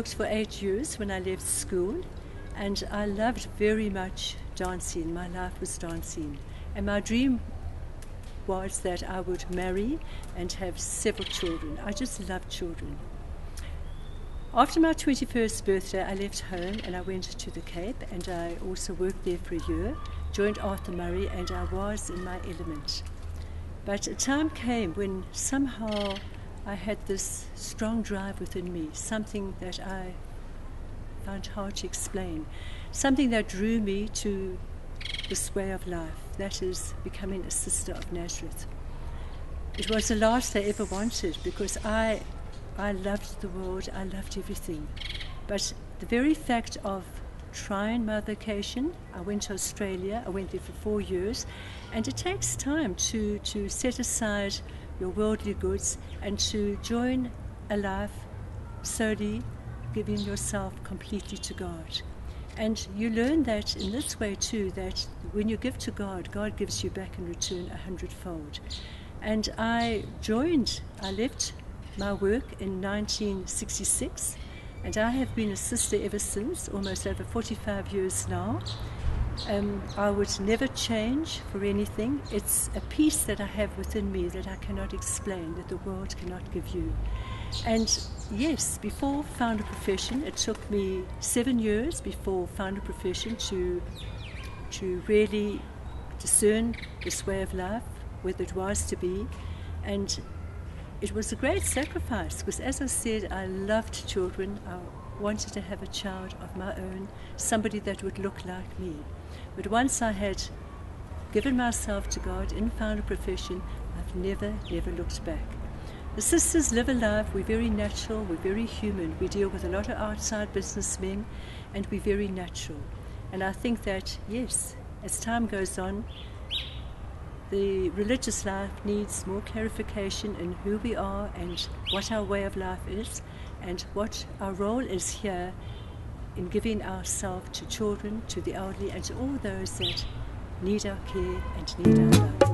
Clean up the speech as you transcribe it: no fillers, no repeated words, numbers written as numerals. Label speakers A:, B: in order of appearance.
A: worked for 8 years when I left school, and I loved very much dancing. My life was dancing. And my dream was that I would marry and have several children. I just loved children. After my 21st birthday, I left home and I went to the Cape, and I also worked there for a year, joined Arthur Murray, and I was in my element. But a time came when somehow I had this strong drive within me, something that I found hard to explain, something that drew me to this way of life, that is becoming a sister of Nazareth. It was the last I ever wanted, because I loved the world, I loved everything. But the very fact of trying my vocation, I went to Australia, I went there for 4 years, and it takes time to set aside your worldly goods and to join a life solely giving yourself completely to God. And you learn that in this way too, that when you give to God, God gives you back in return 100-fold. And I left my work in 1966, and I have been a sister ever since, almost over 45 years now. I would never change for anything. It's a peace that I have within me that I cannot explain, that the world cannot give you. And yes, before found a profession, it took me 7 years before found a profession to really discern this way of life, whether it was to be. And it was a great sacrifice, because as I said, I loved children. I wanted to have a child of my own, somebody that would look like me. But once I had given myself to God and found a profession, I've never looked back. The sisters live a life, we're very natural, we're very human. We deal with a lot of outside businessmen, and we're very natural. And I think that, yes, as time goes on, the religious life needs more clarification in who we are and what our way of life is, and what our role is here in giving ourselves to children, to the elderly, and to all those that need our care and need our love.